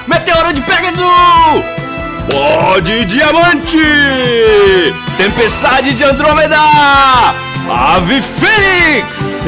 Meteoro de Pégaso! Pó de Diamante! Tempestade de Andrômeda! Ave Fênix!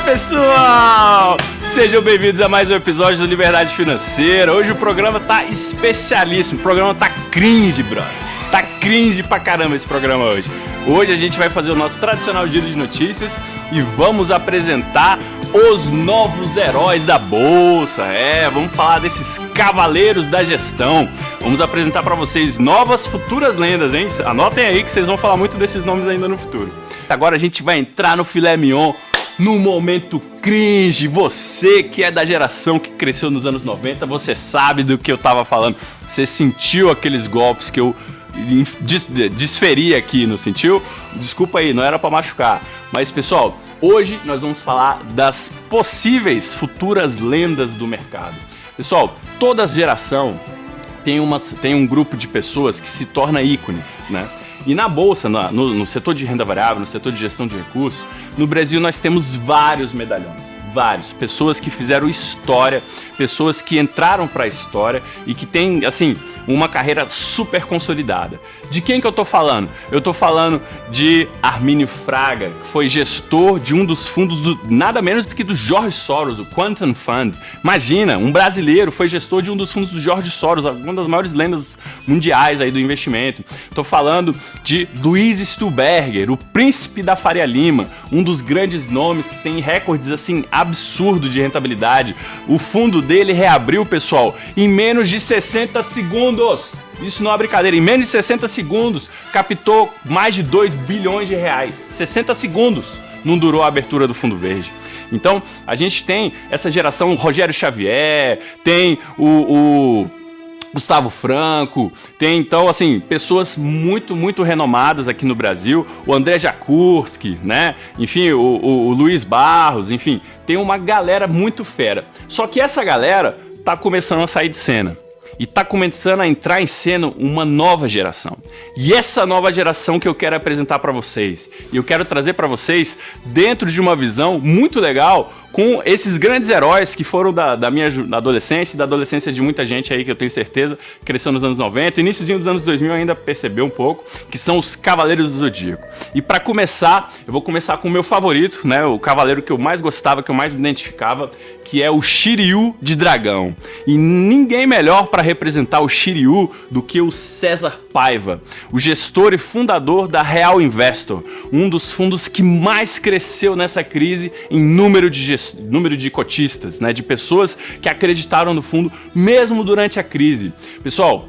Pessoal! Sejam bem-vindos a mais um episódio do Liberdade Financeira. Hoje o programa tá especialíssimo, o programa tá cringe, brother. Tá cringe pra caramba esse programa hoje. Hoje a gente vai fazer o nosso tradicional giro de notícias e vamos apresentar os novos heróis da Bolsa. Vamos falar desses cavaleiros da gestão. Vamos apresentar pra vocês novas futuras lendas, hein? Anotem aí que vocês vão falar muito desses nomes ainda no futuro. Agora a gente vai entrar no filé mignon, no momento cringe. Você que é da geração que cresceu nos anos 90, você sabe do que eu tava falando. Você sentiu aqueles golpes que eu desferi aqui, não sentiu? Desculpa aí, não era pra machucar. Mas pessoal, hoje nós vamos falar das possíveis futuras lendas do mercado. Pessoal, toda geração tem um grupo de pessoas que se torna ícones, né? E na Bolsa, no setor de renda variável, no setor de gestão de recursos, no Brasil nós temos vários medalhões. Vários. Pessoas que fizeram história, pessoas que entraram para a história e que têm, assim, uma carreira super consolidada. De quem que eu tô falando? Eu tô falando de Armínio Fraga, que foi gestor de um dos fundos, nada menos do que do George Soros, o Quantum Fund. Imagina, um brasileiro foi gestor de um dos fundos do George Soros, uma das maiores lendas mundiais aí do investimento. Tô falando de Luiz Stuhlberger, o príncipe da Faria Lima, um dos grandes nomes que tem recordes, assim, absurdos de rentabilidade. O fundo dele reabriu, pessoal, em menos de 60 segundos. Isso não é brincadeira, em menos de 60 segundos captou mais de 2 bilhões de reais. 60 segundos não durou a abertura do Fundo Verde. Então, a gente tem essa geração, Rogério Xavier, tem o Gustavo Franco, tem então, assim, pessoas muito, muito renomadas aqui no Brasil, o André Jakurski, né? Enfim, o Luiz Barros, enfim, tem uma galera muito fera. Só que essa galera tá começando a sair de cena. E tá começando a entrar em cena uma nova geração. E essa nova geração que eu quero apresentar para vocês. E eu quero trazer para vocês dentro de uma visão muito legal com esses grandes heróis que foram da minha adolescência e da adolescência de muita gente aí, que eu tenho certeza cresceu nos anos 90, iníciozinho dos anos 2000 ainda percebeu um pouco, que são os Cavaleiros do Zodíaco. E para começar, eu vou começar com o meu favorito, né, o cavaleiro que eu mais gostava, que eu mais me identificava, que é o Shiryu de Dragão. E ninguém melhor para representar o Shiryu do que o César Paiva, o gestor e fundador da Real Investor, um dos fundos que mais cresceu nessa crise em número de cotistas, né, de pessoas que acreditaram no fundo mesmo durante a crise. Pessoal,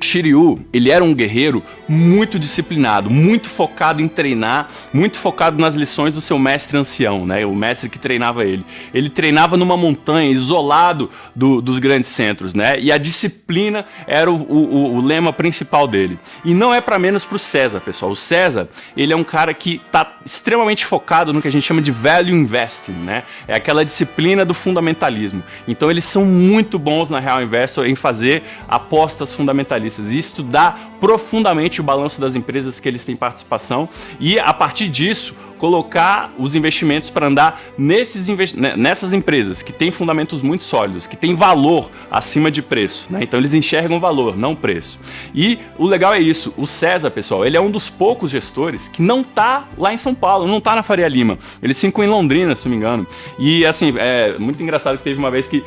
Shiryu, ele era um guerreiro muito disciplinado, muito focado em treinar, muito focado nas lições do seu mestre ancião, né? O mestre que treinava ele. Ele treinava numa montanha, isolado dos grandes centros, né? E a disciplina era o lema principal dele. E não é para menos pro César, pessoal. O César, ele é um cara que tá extremamente focado no que a gente chama de value investing, né? É aquela disciplina do fundamentalismo. Então eles são muito bons na Real Investor em fazer apostas fundamentalistas e estudar profundamente o balanço das empresas que eles têm participação e, a partir disso, colocar os investimentos para andar nessas empresas que têm fundamentos muito sólidos, que têm valor acima de preço, né? Então eles enxergam valor, não preço. E o legal é isso, o César, pessoal, ele é um dos poucos gestores que não tá lá em São Paulo, não tá na Faria Lima. Eles ficam em Londrina, se não me engano. E assim, é muito engraçado que teve uma vez que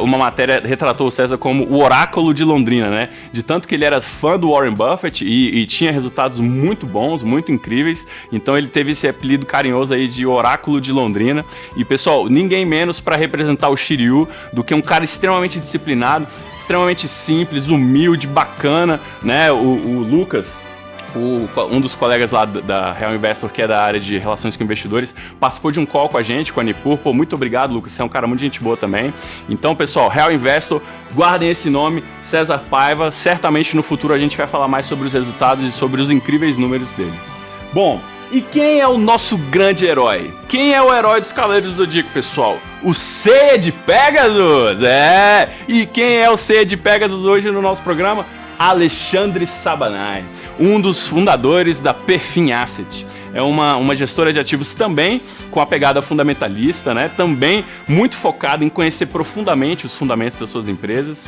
uma matéria retratou o César como o oráculo de Londrina, né? De tanto que ele era fã do Warren Buffett e tinha resultados muito bons, muito incríveis. Então ele teve esse apelido carinhoso aí de Oráculo de Londrina. E pessoal, ninguém menos para representar o Shiryu do que um cara extremamente disciplinado, extremamente simples, humilde, bacana, né? O Lucas, um dos colegas lá da Real Investor, que é da área de relações com investidores, participou de um call com a gente, com a Nipur. Pô, muito obrigado, Lucas, você é um cara muito gente boa também. Então, pessoal, Real Investor, guardem esse nome, César Paiva. Certamente no futuro a gente vai falar mais sobre os resultados e sobre os incríveis números dele. Bom, e quem é o nosso grande herói? Quem é o herói dos Cavaleiros do Zodíaco, pessoal? O Ceia de Pégasus! E quem é o Ceia de Pégasus hoje no nosso programa? Alexandre Sabanai, um dos fundadores da Perfin Asset. é uma gestora de ativos também com a pegada fundamentalista, né? Também muito focada em conhecer profundamente os fundamentos das suas empresas.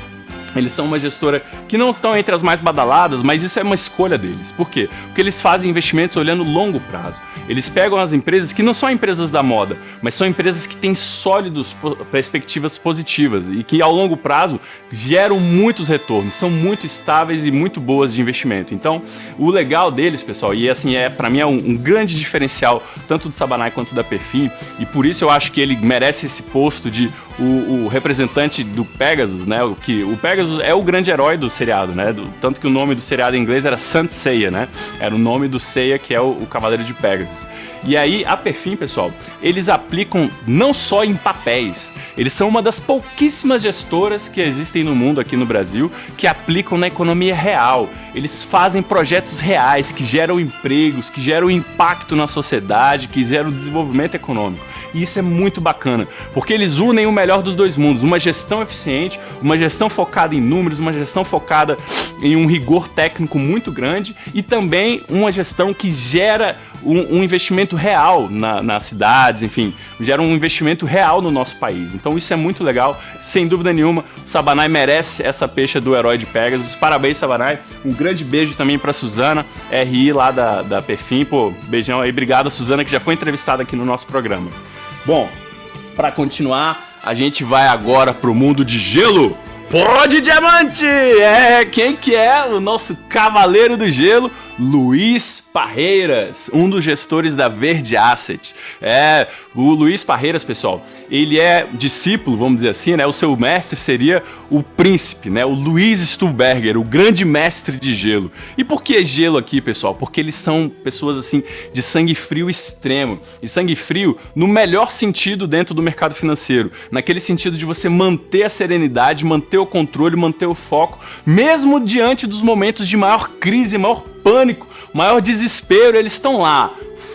Eles são uma gestora que não estão entre as mais badaladas, mas isso é uma escolha deles. Por quê? Porque eles fazem investimentos olhando longo prazo. Eles pegam as empresas que não são empresas da moda, mas são empresas que têm sólidas perspectivas positivas e que ao longo prazo geram muitos retornos, são muito estáveis e muito boas de investimento. Então, o legal deles, pessoal, e assim, para mim é um grande diferencial tanto do Sabanai quanto da Perfin, e por isso eu acho que ele merece esse posto de o representante do Pegasus, né? O Pegasus é o grande herói do seriado, né? Tanto que o nome do seriado em inglês era Saint Seiya, né? Era o nome do Seiya, que é o Cavaleiro de Pegasus. E aí, a Perfin, pessoal, eles aplicam não só em papéis, eles são uma das pouquíssimas gestoras que existem no mundo aqui no Brasil que aplicam na economia real. Eles fazem projetos reais que geram empregos, que geram impacto na sociedade, que geram desenvolvimento econômico. E isso é muito bacana, porque eles unem o melhor dos dois mundos, uma gestão eficiente, uma gestão focada em números, uma gestão focada em um rigor técnico muito grande e também uma gestão que gera um investimento real nas cidades, enfim, gera um investimento real no nosso país. Então isso é muito legal, sem dúvida nenhuma, o Sabanai merece essa peixa do herói de Pegasus. Parabéns, Sabanai, um grande beijo também para Suzana, RI lá da Perfin, pô, beijão aí, obrigado Suzana, que já foi entrevistada aqui no nosso programa. Bom, para continuar, a gente vai agora pro mundo de gelo. Pó de Diamante! Quem que é o nosso Cavaleiro do Gelo? Luiz Parreiras, um dos gestores da Verde Asset. O Luiz Parreiras, pessoal, ele é discípulo, vamos dizer assim, né? O seu mestre seria o príncipe, né? O Luiz Stuhlberger, o grande mestre de gelo. E por que gelo aqui, pessoal? Porque eles são pessoas, assim, de sangue frio extremo. E sangue frio no melhor sentido dentro do mercado financeiro. Naquele sentido de você manter a serenidade, manter o controle, manter o foco, mesmo diante dos momentos de maior crise, maior pânico, maior desespero, eles estão lá,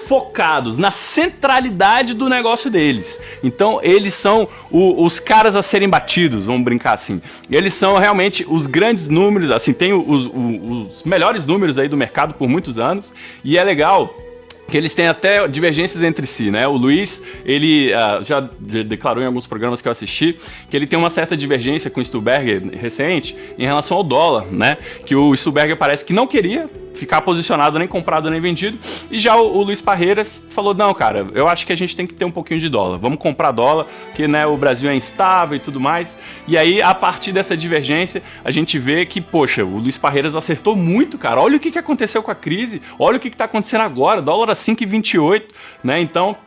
focados na centralidade do negócio deles. Então eles são os caras a serem batidos, vamos brincar assim. Eles são realmente os grandes números, assim, tem os melhores números aí do mercado por muitos anos, e é legal que eles têm até divergências entre si, né? O Luiz, ele já declarou em alguns programas que eu assisti que ele tem uma certa divergência com o Stuhlberger recente em relação ao dólar, né? Que o Stuhlberger parece que não queria ficar posicionado, nem comprado, nem vendido, e já o Luiz Parreiras falou, não, cara, eu acho que a gente tem que ter um pouquinho de dólar, vamos comprar dólar, porque, né, o Brasil é instável e tudo mais, e aí, a partir dessa divergência, a gente vê que, poxa, o Luiz Parreiras acertou muito, cara, olha o que aconteceu com a crise, olha o que tá acontecendo agora, dólar a 5,28, né, então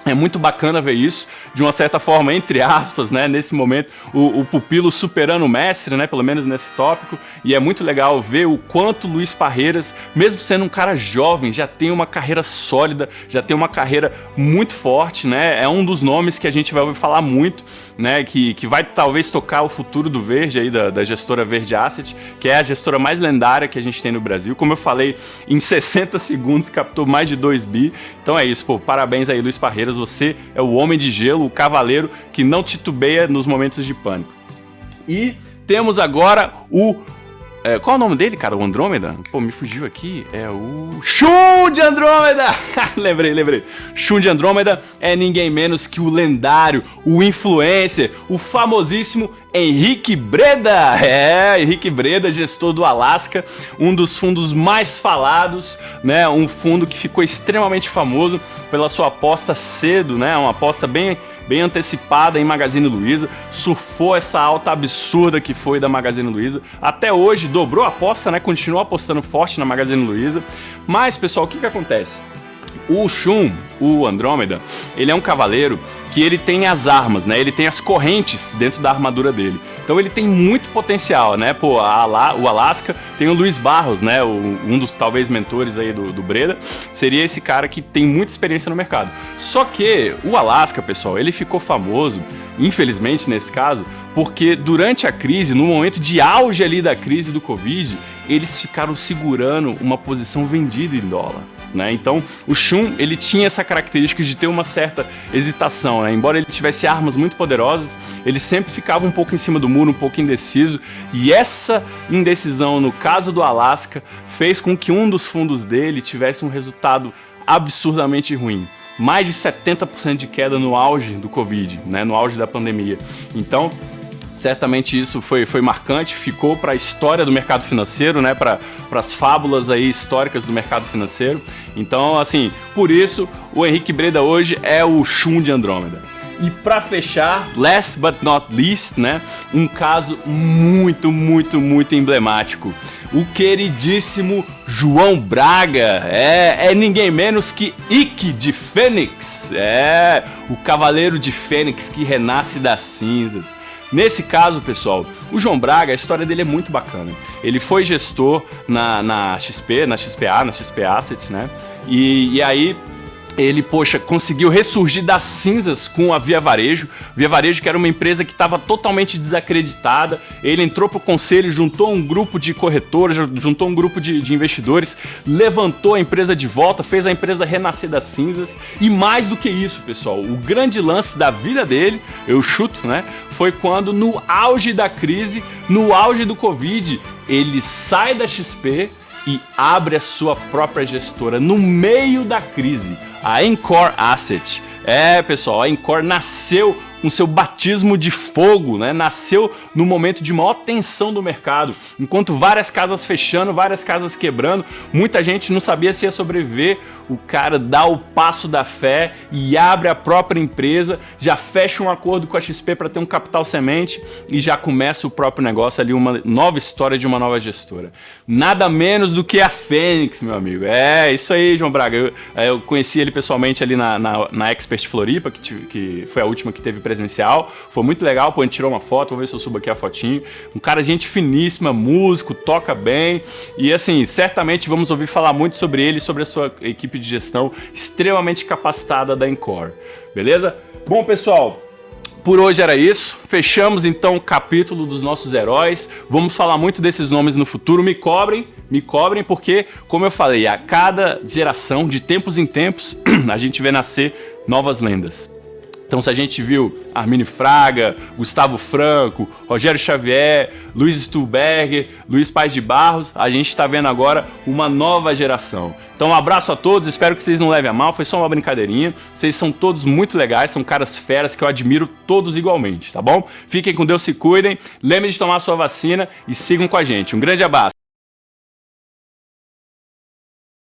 é muito bacana ver isso, de uma certa forma, entre aspas, né, nesse momento, o pupilo superando o mestre, né, pelo menos nesse tópico, e é muito legal ver o quanto Luiz Parreiras, mesmo sendo um cara jovem, já tem uma carreira sólida, já tem uma carreira muito forte, né, é um dos nomes que a gente vai ouvir falar muito, né, que vai talvez tocar o futuro do Verde, aí, da gestora Verde Asset, que é a gestora mais lendária que a gente tem no Brasil, como eu falei, em 60 segundos captou mais de 2 bi, então é isso, pô, parabéns aí, Luiz Parreiras, você é o homem de gelo, o cavaleiro que não titubeia nos momentos de pânico. E temos agora qual é o nome dele, cara? O Andrômeda? Pô, me fugiu aqui. É o Shun de Andrômeda! lembrei. Shun de Andrômeda é ninguém menos que o lendário, o influencer, o famosíssimo Henrique Breda. Henrique Breda, gestor do Alaska, um dos fundos mais falados, né? Um fundo que ficou extremamente famoso pela sua aposta cedo, né? Uma aposta bem antecipada em Magazine Luiza, surfou essa alta absurda que foi da Magazine Luiza, até hoje dobrou a aposta, né? Continua apostando forte na Magazine Luiza, mas pessoal, o que acontece? O Shun, o Andrômeda, ele é um cavaleiro que ele tem as armas, né? Ele tem as correntes dentro da armadura dele. Então ele tem muito potencial, né? Pô, o Alaska tem o Luiz Barros, né? Um dos talvez mentores aí do Breda. Seria esse cara que tem muita experiência no mercado. Só que o Alaska, pessoal, ele ficou famoso, infelizmente nesse caso, porque durante a crise, no momento de auge ali da crise do Covid, eles ficaram segurando uma posição vendida em dólar. Né? Então, o Shun, ele tinha essa característica de ter uma certa hesitação, né? Embora ele tivesse armas muito poderosas, ele sempre ficava um pouco em cima do muro, um pouco indeciso, e essa indecisão, no caso do Alaska, fez com que um dos fundos dele tivesse um resultado absurdamente ruim. Mais de 70% de queda no auge do Covid, né, no auge da pandemia. Então, certamente isso foi marcante, ficou para a história do mercado financeiro, né, para as fábulas aí históricas do mercado financeiro. Então, assim, por isso, o Henrique Breda hoje é o Shun de Andrômeda. E para fechar, last but not least, né, um caso muito emblemático. O queridíssimo João Braga, é ninguém menos que Ike de Fênix, o Cavaleiro de Fênix que renasce das cinzas. Nesse caso, pessoal, o João Braga, a história dele é muito bacana. Ele foi gestor na XP Assets, né? E aí ele, conseguiu ressurgir das cinzas com a Via Varejo. Via Varejo, que era uma empresa que estava totalmente desacreditada. Ele entrou para o conselho, juntou um grupo de corretores, juntou um grupo de investidores, levantou a empresa de volta, fez a empresa renascer das cinzas. E mais do que isso, pessoal, o grande lance da vida dele, eu chuto, né, foi quando no auge da crise, no auge do Covid, ele sai da XP e abre a sua própria gestora no meio da crise, a Encore Asset. Pessoal, a Encore nasceu com seu batismo de fogo, né? Nasceu no momento de maior tensão do mercado, enquanto várias casas fechando, várias casas quebrando, muita gente não sabia se ia sobreviver. O cara dá o passo da fé e abre a própria empresa, já fecha um acordo com a XP para ter um capital semente e já começa o próprio negócio ali, uma nova história de uma nova gestora. Nada menos do que a Fênix, meu amigo. Isso aí, João Braga. Eu conheci ele pessoalmente ali na Expert Floripa, que foi a última que teve presencial. Foi muito legal, a gente tirou uma foto, vou ver se eu subo aqui a fotinho. Um cara, gente finíssima, músico, toca bem. E assim, certamente vamos ouvir falar muito sobre ele, sobre a sua equipe de gestão extremamente capacitada da Encore. Beleza? Bom, pessoal, por hoje era isso. Fechamos então o capítulo dos nossos heróis. Vamos falar muito desses nomes no futuro. Me cobrem, porque, como eu falei, a cada geração, de tempos em tempos, a gente vê nascer novas lendas. Então, se a gente viu Arminio Fraga, Gustavo Franco, Rogério Xavier, Luiz Stuhlberger, Luiz Paz de Barros, a gente está vendo agora uma nova geração. Então, um abraço a todos, espero que vocês não levem a mal, foi só uma brincadeirinha. Vocês são todos muito legais, são caras feras que eu admiro todos igualmente, tá bom? Fiquem com Deus, se cuidem, lembrem de tomar a sua vacina e sigam com a gente. Um grande abraço.